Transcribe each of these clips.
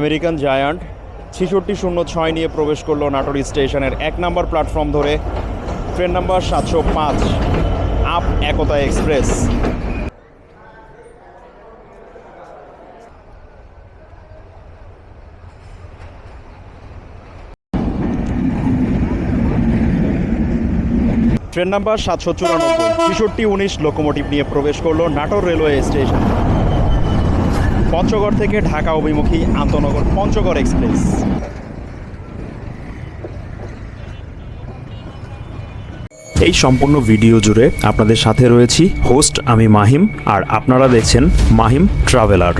American giant 6606 নিয়ে প্রবেশ করলো নাটোর স্টেশনের 1 নম্বর প্ল্যাটফর্ম ধরে। ট্রেন নাম্বার 705 আপ একতা এক্সপ্রেস। ট্রেন নাম্বার 794 6319 লোকোমোটিভ নিয়ে প্রবেশ করলো নাটোর রেলওয়ে স্টেশন। পঞ্চগড় থেকে ঢাকা অভিমুখী আন্তনগর পঞ্চগড় এক্সপ্রেস। এই সম্পূর্ণ ভিডিও জুড়ে আপনাদের সাথে রয়েছি হোস্ট আমি মাহিম, আর আপনারা দেখছেন মাহিম ট্রাভেলার।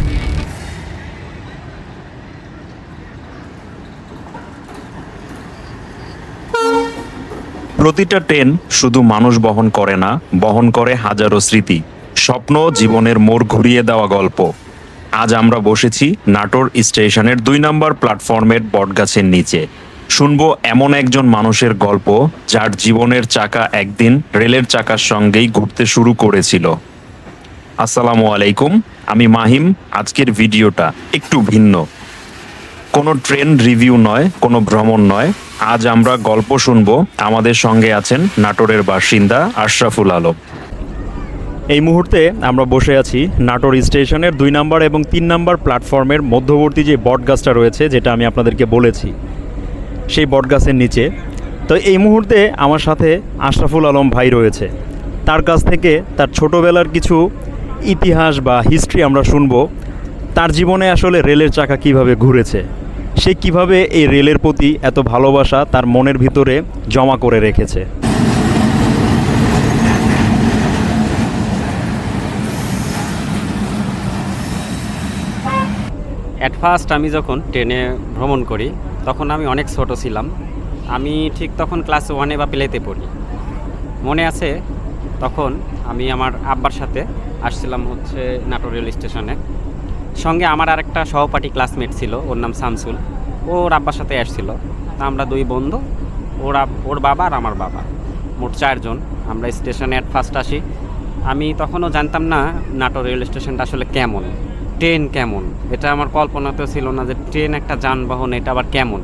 প্রতিটা ট্রেন শুধু মানুষ বহন করে না, বহন করে হাজারো স্মৃতি, স্বপ্ন, জীবনের মোড় ঘুরিয়ে দেওয়া গল্প। আজ আমরা বসেছি নাটোর স্টেশনের 2 নম্বর প্ল্যাটফর্মের বটগাছের নিচে। শুনবো এমন একজন মানুষের গল্প যার জীবনের চাকা একদিন রেলের চাকার সঙ্গেই ঘুরতে শুরু করেছিল। আসসালামু আলাইকুম, আমি মাহিম। আজকের ভিডিওটা একটু ভিন্ন, কোনো ট্রেন রিভিউ নয়, কোনো ভ্রমণ নয়। আজ আমরা গল্প শুনবো। আমাদের সঙ্গে আছেন নাটোরের বাসিন্দা আশরাফুল আলম। এই মুহূর্তে আমরা বসে আছি নাটোর স্টেশনের 2 নম্বর এবং 3 নম্বর প্ল্যাটফর্মের মধ্যবর্তী যে বটগাছটা রয়েছে, যেটা আমি আপনাদেরকে বলেছি, সেই বটগাছের নিচে। তো এই মুহূর্তে আমার সাথে আশরাফুল আলম ভাই রয়েছে। তার কাছ থেকে তার ছোটোবেলার কিছু ইতিহাস বা হিস্ট্রি আমরা শুনবো। তার জীবনে আসলে রেলের চাকা কিভাবে ঘুরেছে, সে কিভাবে এই রেলের প্রতি এত ভালোবাসা তার মনের ভিতরে জমা করে রেখেছে। অ্যাট ফার্স্ট আমি যখন ট্রেনে ভ্রমণ করি তখন আমি অনেক ছোট ছিলাম। আমি ঠিক তখন ক্লাস 1 বা প্লেতে পড়ি। মনে আছে তখন আমি আমার আব্বার সাথে আসছিলাম হচ্ছে নাটোর রেল স্টেশনে। সঙ্গে আমার আরেকটা সহপাঠী ক্লাসমেট ছিল, ওর নাম শামসুল। ওর আব্বার সাথে আসছিল। আমরা 2 বন্ধু, ওর বাবা আর আমার বাবা, মোট 4 জন। আমরা স্টেশনে অ্যাট ফার্স্ট আসি। আমি তখনও জানতাম না নাটোর রেল স্টেশনটা আসলে কেমন, ট্রেন কেমন। এটা আমার কল্পনাতেও ছিল না যে ট্রেন একটা যানবাহন, এটা আবার কেমন।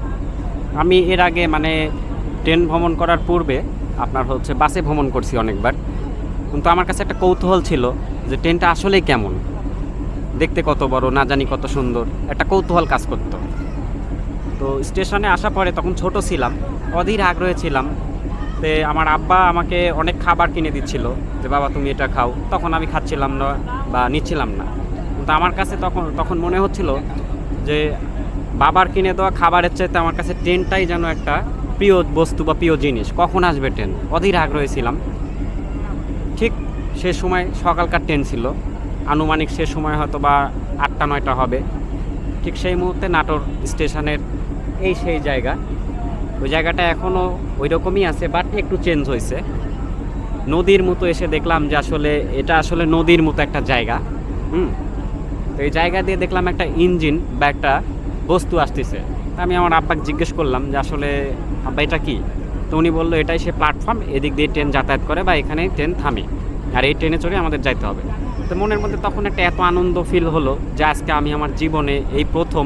আমি এর আগে মানে ট্রেন ভ্রমণ করার পূর্বে আপনার হচ্ছে বাসে ভ্রমণ করছি অনেকবার, কিন্তু আমার কাছে একটা কৌতূহল ছিল যে ট্রেনটা আসলেই কেমন, দেখতে কত বড়, না জানি কত সুন্দর, একটা কৌতূহল কাজ করতো। তো স্টেশনে আসা পরে তখন ছোট ছিলাম, অধীর আগ্রহে ছিলাম। তো আমার আব্বা আমাকে অনেক খাবার কিনে দিচ্ছিল যে বাবা তুমি এটা খাও। তখন আমি খাচ্ছিলাম না বা নিচ্ছিলাম না, কিন্তু আমার কাছে তখন মনে হচ্ছিল যে বাবার কিনে দেওয়া খাবারের চাইতে আমার কাছে ট্রেনটাই যেন একটা প্রিয় বস্তু বা প্রিয় জিনিস। কখন আসবে ট্রেন, অধীর আগ্রহে ছিলাম। ঠিক সে সময় সকালকার ট্রেন ছিল, আনুমানিক সে সময় হয়তো বা 8টা-9টা হবে। ঠিক সেই মুহূর্তে নাটোর স্টেশনের সেই জায়গা, ওই জায়গাটা এখনও ওই রকমই আছে, বাট একটু চেঞ্জ হয়েছে। নদীর মতো এসে দেখলাম যে আসলে এটা আসলে নদীর মতো একটা জায়গা। তো এই জায়গা দিয়ে দেখলাম একটা ইঞ্জিন বা একটা বস্তু আসতেছে। আমি আমার আব্বাকে জিজ্ঞেস করলাম যে আসলে আব্বা এটা কি? তো উনি বললো এটাই সে প্ল্যাটফর্ম, এদিক দিয়ে ট্রেন যাতায়াত করে বা এখানেই ট্রেন থামে, আর এই ট্রেনে চড়ে আমাদের যাইতে হবে। তো মনের মধ্যে তখন একটা এত আনন্দ ফিল হলো যে আজকে আমি আমার জীবনে এই প্রথম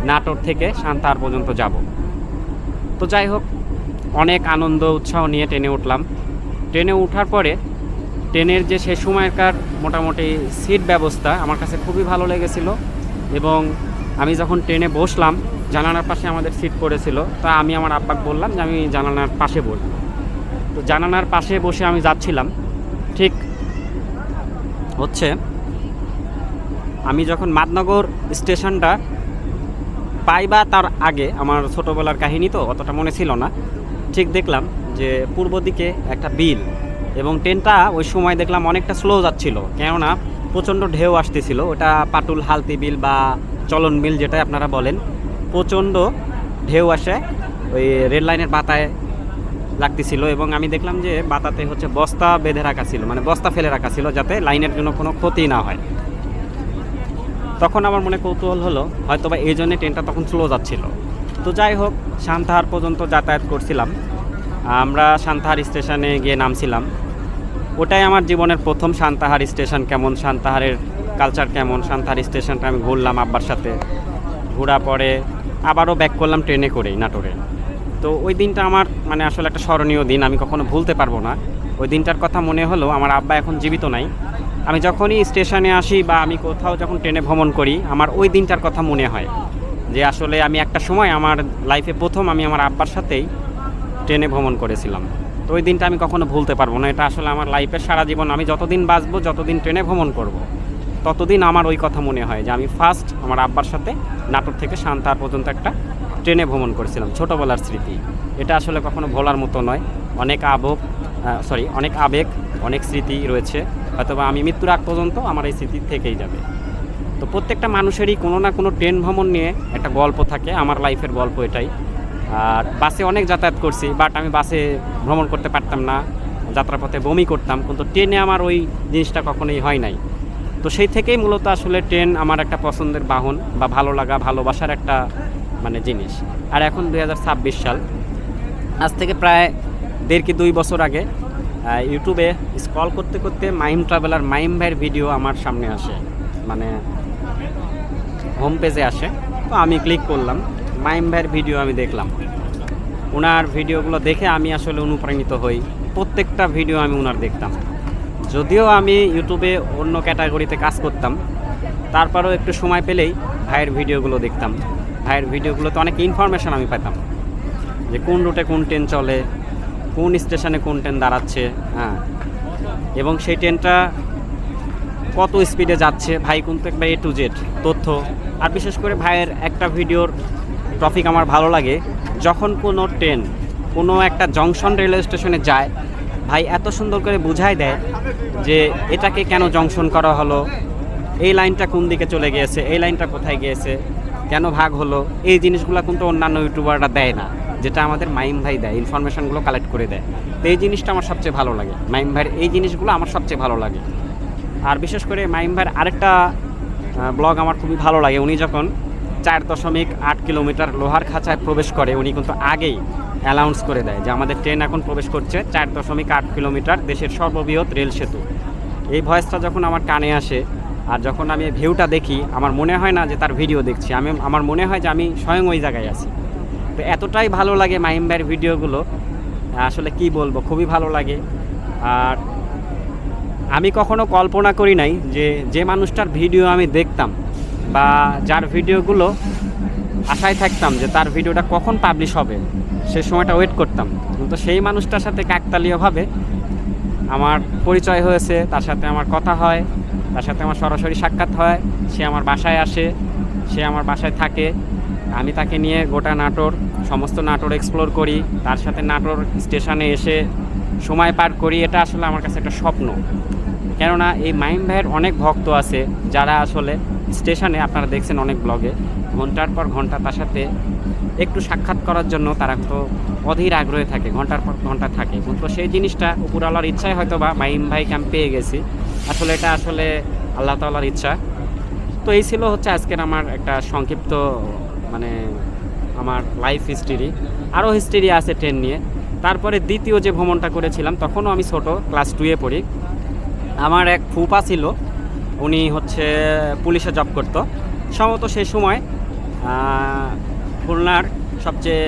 নাটোর থেকে সান্তাহার পর্যন্ত যাব। তো যাই হোক, অনেক আনন্দ উৎসাহ নিয়ে ট্রেনে উঠলাম। ট্রেনে ওঠার পরে ট্রেনের যে সে সময়কার মোটামুটি সিট ব্যবস্থা আমার কাছে খুবই ভালো লেগেছিল। এবং আমি যখন ট্রেনে বসলাম, জানালার পাশে আমাদের সিট পড়েছিল। তা আমি আমার আব্বাকে বললাম যে আমি জানালার পাশে বসব। তো জানালার পাশে বসে আমি যাচ্ছিলাম। ঠিক হচ্ছে আমি যখন মাদনগর স্টেশনটা পাই বা তার আগে, আমার ছোটোবেলার কাহিনী তো অতটা মনে ছিল না, ঠিক দেখলাম যে পূর্ব দিকে একটা বিল, এবং ট্রেনটা ওই সময় দেখলাম অনেকটা স্লো যাচ্ছিল, কেননা প্রচণ্ড ঢেউ আসতেছিল। ওটা পাটুল হালতি বিল বা চলন বিল যেটা আপনারা বলেন। প্রচণ্ড ঢেউ আসে, ওই রেল লাইনের বাতায় লাগতেছিল। এবং আমি দেখলাম যে বাতাতে হচ্ছে বস্তা বেঁধে রাখা ছিল, মানে বস্তা ফেলে রাখা ছিল যাতে লাইনের জন্য কোনো ক্ষতি না হয়। তখন আমার মনে কৌতূহল হলো হয়তোবা এই জন্যে ট্রেনটা তখন স্লো যাচ্ছিল। তো যাই হোক, সান্তাহার পর্যন্ত যাতায়াত করছিলাম। আমরা সান্তাহার স্টেশনে গিয়ে নামছিলাম। ওটাই আমার জীবনের প্রথম সান্তাহার স্টেশন। কেমন সান্তাহারের কালচার কেমন, সান্তাহার স্টেশনটা আমি ঘুরলাম আব্বার সাথে। ঘোরা পরে আবারও ব্যাক করলাম ট্রেনে করেই নাটোরে। তো ওই দিনটা আমার মানে আসলে একটা স্মরণীয় দিন, আমি কখনো ভুলতে পারবো না। ওই দিনটার কথা মনে হলো, আমার আব্বা এখন জীবিত নাই। আমি যখনই স্টেশনে আসি বা আমি কোথাও যখন ট্রেনে ভ্রমণ করি, আমার ওই দিনটার কথা মনে হয় যে আসলে আমি একটা সময় আমার লাইফে প্রথম আমি আমার আব্বার সাথেই ট্রেনে ভ্রমণ করেছিলাম। তো ওই দিনটা আমি কখনো ভুলতে পারবো না। এটা আসলে আমার লাইফের সারা জীবন, আমি যতদিন বাঁচবো, যতদিন ট্রেনে ভ্রমণ করব, ততদিন আমার ওই কথা মনে হয় যে আমি ফার্স্ট আমার আব্বার সাথে নাটোর থেকে সান্তাহার পর্যন্ত একটা ট্রেনে ভ্রমণ করেছিলাম। ছোটোবেলার স্মৃতি, এটা আসলে কখনো ভোলার মতো নয়। অনেক আবেগ, অনেক স্মৃতি রয়েছে, হয়তোবা আমি মৃত্যুর আগ পর্যন্ত আমার এই স্মৃতি থেকেই যাবে। তো প্রত্যেকটা মানুষেরই কোনো না কোনো ট্রেন ভ্রমণ নিয়ে একটা গল্প থাকে, আমার লাইফের গল্প এটাই। আর বাসে অনেক যাতায়াত করছি, বাট আমি বাসে ভ্রমণ করতে পারতাম না, যাত্রাপথে বমি করতাম, কিন্তু ট্রেনে আমার ওই জিনিসটা কখনোই হয় নাই। তো সেই থেকেই মূলত আসলে ট্রেন আমার একটা পছন্দের বাহন বা ভালো লাগা, ভালোবাসার একটা মানে জিনিস। আর এখন 2026 সাল, আজ থেকে প্রায় 1.5 কি 2 বছর আগে ইউটিউবে স্ক্রল করতে করতে মাইম ট্রাভেলার মাইম ভাইয়ের ভিডিও আমার সামনে আসে, মানে হোম পেজে আসে। তো আমি ক্লিক করলাম, মাইম ভাইয়ের ভিডিও আমি দেখলাম। ওনার ভিডিওগুলো দেখে আমি আসলে অনুপ্রাণিত হই, প্রত্যেকটা ভিডিও আমি ওনার দেখতাম। যদিও আমি ইউটিউবে অন্য ক্যাটাগরিতে কাজ করতাম, তারপরেও একটু সময় পেলেই ভাইয়ের ভিডিওগুলো দেখতাম। ভাইয়ের ভিডিওগুলোতে অনেক ইনফরমেশান আমি পেতাম, যে কোন রুটে কোন ট্রেন চলে, কোন স্টেশনে কোন ট্রেন দাঁড়াচ্ছে, হ্যাঁ, এবং সেই ট্রেনটা কত স্পিডে যাচ্ছে। ভাই কিন্তু একবার A to Z তথ্য। আর বিশেষ করে ভাইয়ের একটা ভিডিওর টপিক আমার ভালো লাগে, যখন কোনো ট্রেন কোনো একটা জংশন রেলওয়ে স্টেশনে যায়, ভাই এত সুন্দর করে বুঝায় দেয় যে এটাকে কেন জংশন করা হলো, এই লাইনটা কোন দিকে চলে গিয়েছে, এই লাইনটা কোথায় গিয়েছে, কেন ভাগ হলো। এই জিনিসগুলো কিন্তু অন্যান্য ইউটিউবাররা দেয় না, যেটা আমাদের মাইম ভাই দেয়, ইনফরমেশানগুলো কালেক্ট করে দেয়। তো এই জিনিসটা আমার সবচেয়ে ভালো লাগে, মাইম ভাইয়ের এই জিনিসগুলো আমার সবচেয়ে ভালো লাগে। আর বিশেষ করে মাইম ভাইয়ের আরেকটা ব্লগ আমার খুবই ভালো লাগে। উনি যখন 4.8 কিলোমিটার লোহার খাঁচায় প্রবেশ করে, উনি কিন্তু আগেই অ্যানাউন্স করে দেয় যে আমাদের ট্রেন এখন প্রবেশ করছে 4.8 কিলোমিটার, দেশের সর্ববৃহৎ রেল সেতু। এই ভয়েসটা যখন আমার কানে আসে আর যখন আমি এই ভিউটা দেখি, আমার মনে হয় না যে তার ভিডিও দেখছি, আমার মনে হয় যে আমি স্বয়ং ওই জায়গায় আছি। তো এতটাই ভালো লাগে মাহিম ভাইয়ের ভিডিওগুলো, আসলে কি বলবো, খুবই ভালো লাগে। আর আমি কখনো কল্পনা করি নাই যে মানুষটার ভিডিও আমি দেখতাম বা যার ভিডিওগুলো আশায় থাকতাম যে তার ভিডিওটা কখন পাবলিশ হবে, সে সময়টা ওয়েট করতাম, কিন্তু সেই মানুষটার সাথে কাকতালীয়ভাবে আমার পরিচয় হয়েছে, তার সাথে আমার কথা হয়, তার সাথে আমার সরাসরি সাক্ষাৎ হয়। সে আমার বাসায় আসে, সে আমার বাসায় থাকে, আমি তাকে নিয়ে গোটা নাটোর, সমস্ত নাটোর এক্সপ্লোর করি, তার সাথে নাটোর স্টেশনে এসে সময় পার করি। এটা আসলে আমার কাছে একটা স্বপ্ন, কেননা এই মাইম ভাইয়ের অনেক ভক্ত আছে যারা আসলে স্টেশনে, আপনারা দেখছেন অনেক ব্লগে, ঘন্টার পর ঘন্টা তার সাথে একটু সাক্ষাৎ করার জন্য তারা তো অধীর আগ্রহে থাকে, ঘন্টার পর ঘন্টা থাকে। কিন্তু সেই জিনিসটা উপরওয়ালার ইচ্ছায় হয়তো বা মাইম ভাইকে আমি পেয়ে গেছি। আসলে এটা আসলে আল্লাহ তাআলার ইচ্ছা। তো এই ছিল হচ্ছে আজকের আমার একটা সংক্ষিপ্ত মানে আমার লাইফ হিস্ট্রি। আরও হিস্ট্রি আছে ট্রেন নিয়ে। তারপরে দ্বিতীয় যে ভ্রমণটা করেছিলাম, তখনও আমি ছোট, ক্লাস 2-এ পড়ি। আমার এক ফুপা ছিল, উনি হচ্ছে পুলিশে জব করতো। সম্ভবত সেই সময় খুলনার সবচেয়ে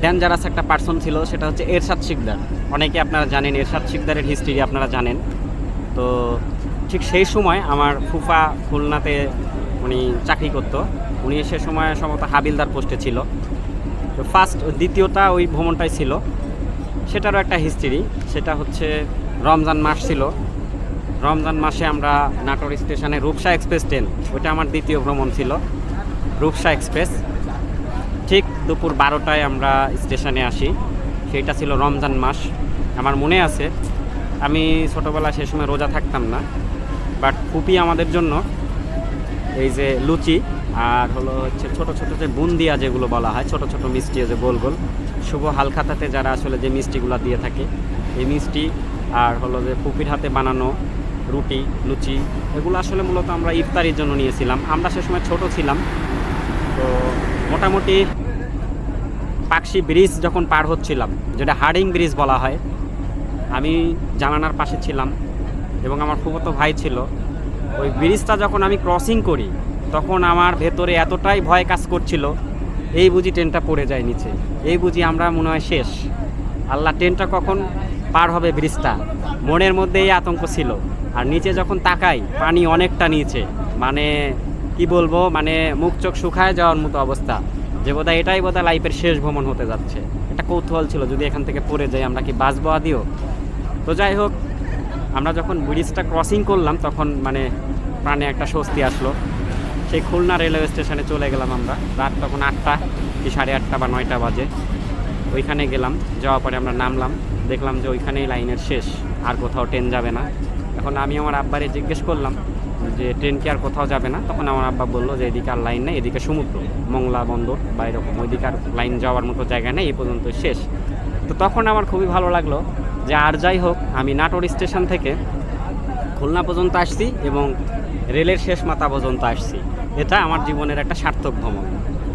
ডেঞ্জারাস একটা পার্সন ছিল, সেটা হচ্ছে এরশাদ শিকদার। অনেকে আপনারা জানেন, এরশাদ শিকদারের হিস্ট্রি আপনারা জানেন। তো ঠিক সেই সময় আমার ফুফা খুলনাতে উনি চাকরি করতো। উনি সে সময় সম্ভবত হাবিলদার পোস্টে ছিল। তো দ্বিতীয়টা ওই ভ্রমণটাই ছিল, সেটারও একটা হিস্ট্রি। সেটা হচ্ছে রমজান মাস ছিল। রমজান মাসে আমরা নাটোর স্টেশনে রূপসা এক্সপ্রেস ট্রেন, ওটা আমার দ্বিতীয় ভ্রমণ ছিল, রূপসা এক্সপ্রেস। ঠিক দুপুর 12টায় আমরা স্টেশনে আসি, সেইটা ছিল রমজান মাস। আমার মনে আছে, আমি ছোটোবেলায় সে সময় রোজা থাকতাম না, বাট ফুপি আমাদের জন্য এই যে লুচি আর হলো হচ্ছে ছোটো ছোটো যে বুন্দিয়া যেগুলো বলা হয়, ছোটো ছোটো মিষ্টি, যে গোল গোল শুভ হালখাতাতে যারা আসলে যে মিষ্টিগুলো দিয়ে থাকে, এই মিষ্টি আর হলো যে ফুপির হাতে বানানো রুটি, লুচি, এগুলো আসলে মূলত আমরা ইফতারির জন্য নিয়েছিলাম। আমরা সে সময় ছোটো ছিলাম। তো মোটামুটি পাকশি ব্রিজ যখন পার হচ্ছিলাম, যেটা হার্ডিং ব্রিজ বলা হয়, আমি জানালার পাশে ছিলাম এবং আমার ফুফাতো ভাই ছিল। ওই ব্রিজটা যখন আমি ক্রসিং করি, তখন আমার ভেতরে এতটাই ভয় কাজ করছিল, এই বুঝি ট্রেনটা পড়ে যায় নিচে, এই বুঝি আমরা মনে হয় শেষ, আল্লাহ ট্রেনটা কখন পার হবে ব্রিজটা, মনের মধ্যে এই আতঙ্ক ছিল। আর নিচে যখন তাকাই পানি অনেকটা নিচে, মানে কি বলবো, মানে মুখ চোখ শুকায় যাওয়ার মতো অবস্থা, যে বোধহয় এটাই বোধহয় লাইফের শেষ ভ্রমণ হতে যাচ্ছে। একটা কৌতূহল ছিল যদি এখান থেকে পড়ে যাই আমরা কি বাঁচবো আদিও। তো যাই হোক, আমরা যখন ব্রিজটা ক্রসিং করলাম তখন মানে প্রাণে একটা স্বস্তি আসলো। সেই খুলনা রেলওয়ে স্টেশনে চলে গেলাম আমরা, রাত তখন 8টা কি 8:30 বা 9টা বাজে। ওইখানে গেলাম, যাওয়ার পরে আমরা নামলাম, দেখলাম যে ওইখানেই লাইনের শেষ, আর কোথাও ট্রেন যাবে না। এখন আমি আমার আব্বারে জিজ্ঞেস করলাম যে ট্রেন কি আর কোথাও যাবে না? তখন আমার আব্বা বললো যে এদিকে আর লাইন নেই, এদিকে সমুদ্র, মংলা বন্দর বা এরকম, ওইদিকে আর লাইন যাওয়ার মতো জায়গা নেই, এই পর্যন্ত শেষ। তো তখন আমার খুবই ভালো লাগলো যে আর যাই হোক আমি নাটোর স্টেশন থেকে খুলনা পর্যন্ত আসছি এবং রেলের শেষ মাথা পর্যন্ত আসছি। এটা আমার জীবনের একটা সার্থক ভ্রমণ,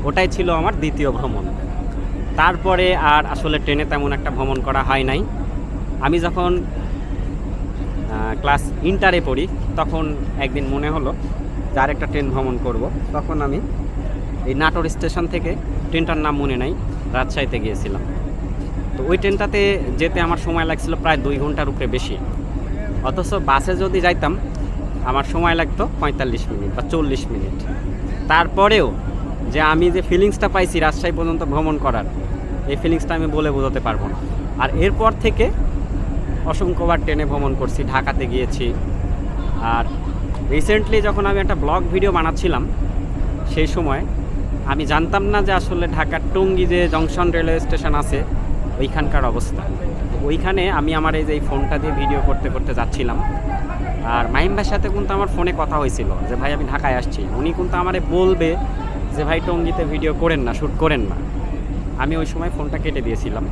ওটাই ছিল আমার দ্বিতীয় ভ্রমণ। তারপরে আর আসলে ট্রেনে তেমন একটা ভ্রমণ করা হয় নাই। আমি যখন ক্লাস ইন্টারে পড়ি তখন একদিন মনে হলো যে আরেকটা ট্রেন ভ্রমণ করব। তখন আমি এই নাটোর স্টেশন থেকে, ট্রেনটার নাম মনে নাই, রাজশাহীতে গিয়েছিলাম। তো ওই ট্রেনটাতে যেতে আমার সময় লাগছিল প্রায় 2 ঘন্টার উপরে বেশি, অথচ বাসে যদি যাইতাম আমার সময় লাগতো 45 মিনিট বা 40 মিনিট। তারপরেও যে আমি যে ফিলিংসটা পাইছি রাজশাহী পর্যন্ত ভ্রমণ করার, এই ফিলিংসটা আমি বলে বোঝাতে পারবো না। আর এরপর থেকে অসংখ্যবার ট্রেনে ভ্রমণ করছি, ঢাকাতে গিয়েছি। আর রিসেন্টলি যখন আমি একটা ব্লগ ভিডিও বানাচ্ছিলাম সেই সময় আমি জানতাম না যে আসলে ঢাকার টঙ্গী যে জংশন রেলওয়ে স্টেশন আছে ওইখানকার অবস্থা। ওইখানে আমি আমার এই যে এই ফোনটা দিয়ে ভিডিও করতে করতে যাচ্ছিলাম, আর মাহিম ভাইয়ের সাথে কিন্তু আমার ফোনে কথা হয়েছিল যে ভাই আমি ঢাকায় আসছি, উনি কিন্তু আমারে বলবে যে ভাই টঙ্গীতে ভিডিও করেন না, শ্যুট করেন না। আমি ওই সময় ফোনটা কেটে দিয়েছিলাম।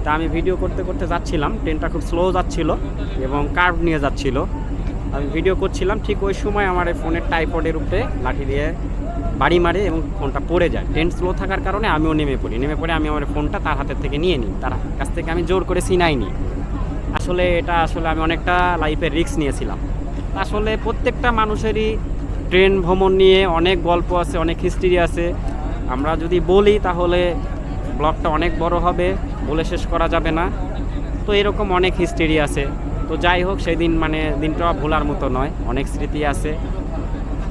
তা আমি ভিডিও করতে করতে যাচ্ছিলাম, ট্রেনটা খুব স্লো যাচ্ছিল এবং কার্ভ নিয়ে যাচ্ছিল। আমি ভিডিও করছিলাম, ঠিক ওই সময় আমার এই ফোনের টাইপডের উপরে লাঠি দিয়ে বাড়ি মারে এবং ফোনটা পড়ে যায়। ট্রেন স্লো থাকার কারণে আমিও নেমে পড়ে আমি আমার ফোনটা তার হাতের থেকে নিয়ে নিই, তার কাছ থেকে আমি জোর করে ছিনাইনি। আসলে এটা আসলে আমি অনেকটা লাইফের রিস্ক নিয়েছিলাম। আসলে প্রত্যেকটা মানুষেরই ট্রেন ভ্রমণ নিয়ে অনেক গল্প আছে, অনেক হিস্ট্রি আছে। আমরা যদি বলি তাহলে ব্লগটা অনেক বড় হবে, বলে শেষ করা যাবে না। তো এরকম অনেক হিস্ট্রি আছে। তো যাই হোক, সেই দিন মানে দিনটা ভোলার মতো নয়, অনেক স্মৃতি আছে।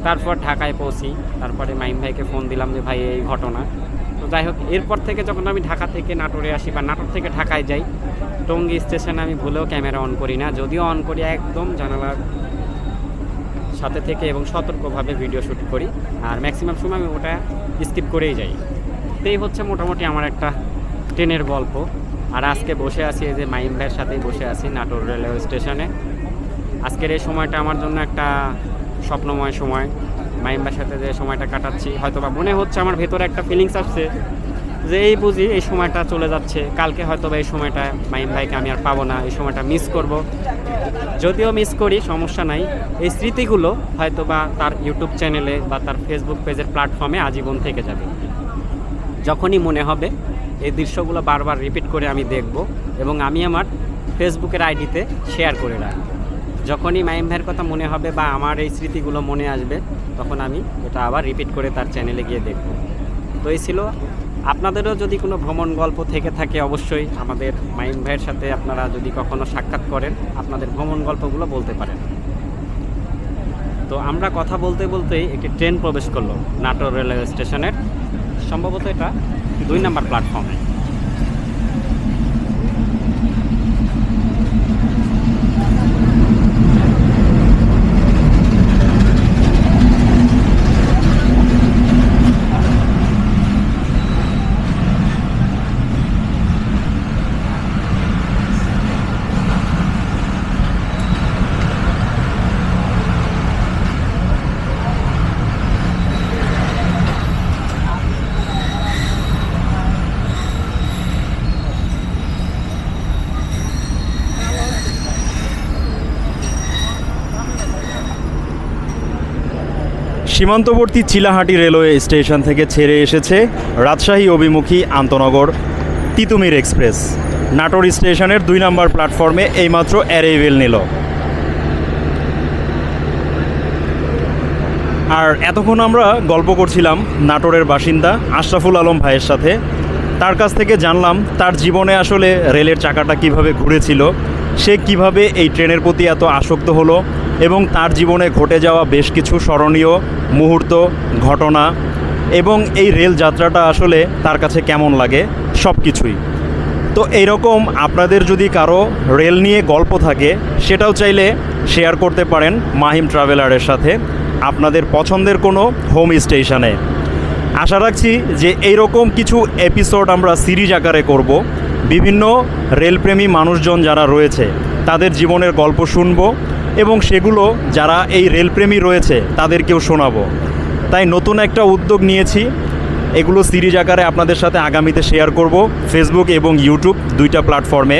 তারপর ঢাকায় পৌঁছি, তারপরে মাইম ভাইকে ফোন দিলাম যে ভাই এই ঘটনা। তো যাই হোক, এরপর থেকে যখন আমি ঢাকা থেকে নাটোরে আসি বা নাটোর থেকে ঢাকায় যাই, টঙ্গী স্টেশনে আমি ভুলেও ক্যামেরা অন করি না, যদিও অন করি একদম জানালার সাথে থেকে এবং সতর্কভাবে ভিডিও শ্যুট করি। আর ম্যাক্সিমাম সময় আমি ওটা স্কিপ করেই যাই। তো এই হচ্ছে মোটামুটি আমার একটা ট্রেনের গল্প। আর আজকে বসে আছি এই যে মাইম ভাইয়ের সাথেই বসে আছি নাটোর রেলওয়ে স্টেশনে। আজকের এই সময়টা আমার জন্য একটা স্বপ্নময় সময়। মাইম ভাইয়ের সাথে যে সময়টা কাটাচ্ছি, হয়তো বা মনে হচ্ছে আমার ভেতরে একটা ফিলিংস আসছে যে এই বুঝি এই সময়টা চলে যাচ্ছে, কালকে হয়তো বা এই সময়টা মাইম ভাইকে আমি আর পাবো না, এই সময়টা মিস করব। যদিও মিস করি সমস্যা নাই, এই স্মৃতিগুলো হয়তো বা তার ইউটিউব চ্যানেলে বা তার ফেসবুক পেজের প্ল্যাটফর্মে আজীবন থেকে যাবে। যখনই মনে হবে এই দৃশ্যগুলো বারবার রিপিট করে আমি দেখব এবং আমি আমার ফেসবুকের আইডিতে শেয়ার করে রাখব। যখনই মাইম ভাইয়ের কথা মনে হবে বা আমার এই স্মৃতিগুলো মনে আসবে, তখন আমি এটা আবার রিপিট করে তার চ্যানেলে গিয়ে দেখব। তো এই ছিল। আপনাদেরও যদি কোনো ভ্রমণ গল্প থেকে থাকে অবশ্যই আমাদের মাইম ভাইয়ের সাথে আপনারা যদি কখনো সাক্ষাৎ করেন আপনাদের ভ্রমণ গল্পগুলো বলতে পারেন। তো আমরা কথা বলতে বলতেই একটি ট্রেন প্রবেশ করলো নাটোর রেলওয়ে স্টেশনের, সম্ভবত এটা 2 নম্বর প্ল্যাটফর্মে। সীমান্তবর্তী চিলাহাটি রেলওয়ে স্টেশন থেকে ছেড়ে এসেছে রাজশাহী অভিমুখী আন্তনগর তিতুমির এক্সপ্রেস। নাটোর স্টেশনের 2 নম্বর প্ল্যাটফর্মে এইমাত্র অ্যারাইভেল নিল। আর এতক্ষণ আমরা গল্প করছিলাম নাটোরের বাসিন্দা আশরাফুল আলম ভাইয়ের সাথে। তার কাছ থেকে জানলাম তার জীবনে আসলে রেলের চাকাটা কিভাবে ঘুরেছিল, সে কিভাবে এই ট্রেনের প্রতি এত আসক্ত হলো এবং তার জীবনে ঘটে যাওয়া বেশ কিছু স্মরণীয় মুহূর্ত, ঘটনা এবং এই রেল যাত্রাটা আসলে তার কাছে কেমন লাগে সব কিছুই। তো এইরকম আপনাদের যদি কারো রেল নিয়ে গল্প থাকে সেটাও চাইলে শেয়ার করতে পারেন মাহিম ট্রাভেলারের সাথে আপনাদের পছন্দের কোনো হোম স্টেশনে। আশা রাখছি যে এইরকম কিছু এপিসোড আমরা সিরিজ আকারে করব। বিভিন্ন রেলপ্রেমী মানুষজন যারা রয়েছে তাদের জীবনের গল্প শুনবো এবং সেগুলো যারা এই রেলপ্রেমী রয়েছে তাদেরকেও শোনাবো। তাই নতুন একটা উদ্যোগ নিয়েছি, এগুলো সিরিজ আকারে আপনাদের সাথে আগামীতে শেয়ার করব ফেসবুক এবং ইউটিউব দুইটা প্ল্যাটফর্মে।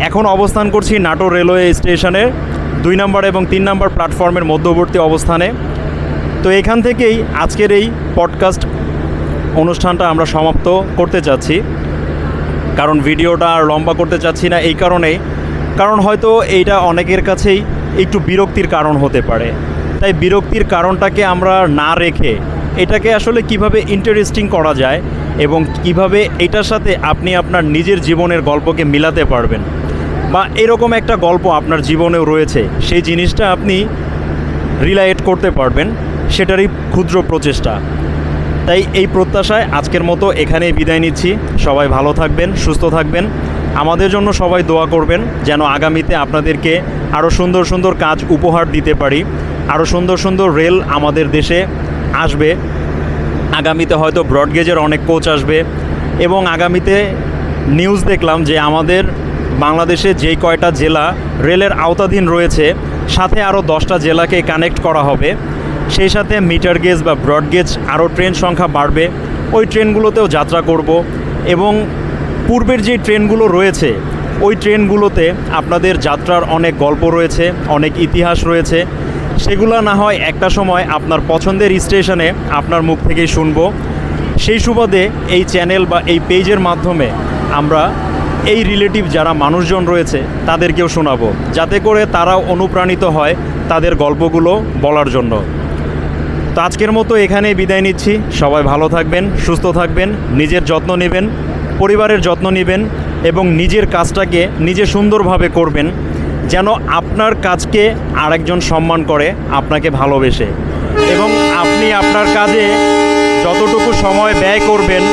এখন অবস্থান করছি নাটোর রেলওয়ে স্টেশনের 2 নম্বর এবং 3 নম্বর প্ল্যাটফর্মের মধ্যবর্তী অবস্থানে। তো এখান থেকেই আজকের এই পডকাস্ট অনুষ্ঠানটা আমরা সমাপ্ত করতে চাচ্ছি, কারণ ভিডিওটা আর লম্বা করতে চাচ্ছি না এই কারণেই, কারণ হয়তো এইটা অনেকের কাছেই একটু বিরক্তির কারণ হতে পারে। তাই বিরক্তির কারণটাকে আমরা না রেখে এটাকে আসলে কিভাবে ইন্টারেস্টিং করা যায় এবং কিভাবে এটার সাথে আপনি আপনার নিজের জীবনের গল্পকে মিলাতে পারবেন, বা এরকম একটা গল্প আপনার জীবনেও রয়েছে সেই জিনিসটা আপনি রিলেট করতে পারবেন, সেটারই ক্ষুদ্র প্রচেষ্টা। তাই এই প্রত্যাশায় আজকের মতো এখানেই বিদায় নিচ্ছি। সবাই ভালো থাকবেন, সুস্থ থাকবেন, আমাদের জন্য সবাই দোয়া করবেন যেন আগামীতে আপনাদেরকে আরও সুন্দর সুন্দর কাজ উপহার দিতে পারি, আরও সুন্দর সুন্দর রেল আমাদের দেশে আসবে। আগামীতে হয়তো ব্রডগেজের অনেক কোচ আসবে এবং আগামীতে নিউজ দেখলাম যে আমাদের বাংলাদেশে যেই কয়টা জেলা রেলের আওতাধীন রয়েছে সাথে আরও 10টা জেলাকে কানেক্ট করা হবে। সেই সাথে মিটার গেজ বা ব্রডগেজ আরও ট্রেন সংখ্যা বাড়বে, ওই ট্রেনগুলোতেও যাত্রা করব এবং পূর্বের যে ট্রেনগুলো রয়েছে ওই ট্রেনগুলোতে আপনাদের যাত্রার অনেক গল্প রয়েছে, অনেক ইতিহাস রয়েছে, সেগুলো না হয় একটা সময় আপনার পছন্দের স্টেশনে আপনার মুখ থেকেই শুনবো। সেই সুবাদে এই চ্যানেল বা এই পেজের মাধ্যমে আমরা এই রিলেটিভ যারা মানুষজন রয়েছে তাদেরকেও শোনাবো, যাতে করে তারাও অনুপ্রাণিত হয় তাদের গল্পগুলো বলার জন্য। তো আজকের মতো এখানেই বিদায় নিচ্ছি। সবাই ভালো থাকবেন, সুস্থ থাকবেন, নিজের যত্ন নেবেন, পরিবারের যত্ন নেবেন এবং নিজের কাজটাকে নিজে সুন্দরভাবে করবেন যেন আপনার কাজকে আরেকজন সম্মান করে আপনাকে ভালোবেসে, এবং আপনি আপনার কাজে যতটুকু সময় ব্যয় করবেন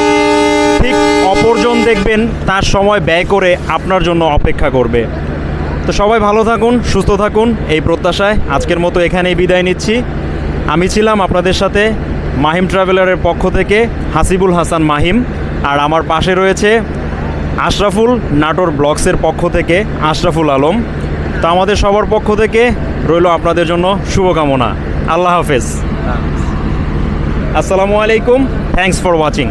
ঠিক অপরজন দেখবেন তার সময় ব্যয় করে আপনার জন্য অপেক্ষা করবে। তো সবাই ভালো থাকুন, সুস্থ থাকুন, এই প্রত্যাশায় আজকের মতো এখানেই বিদায় নিচ্ছি। আমি ছিলাম আপনাদের সাথে মাহিম ট্রাভেলারের পক্ষ থেকে হাসিবুল হাসান মাহিম, আর আমার পাশে রয়েছে আশরাফুল নাটোর ব্লগসের পক্ষ থেকে আশরাফুল আলম। তো আমাদের সবার পক্ষ থেকে রইল আপনাদের জন্য শুভকামনা। আল্লাহ হাফেজ, আসসালামু আলাইকুম, থ্যাঙ্কস ফর ওয়াচিং।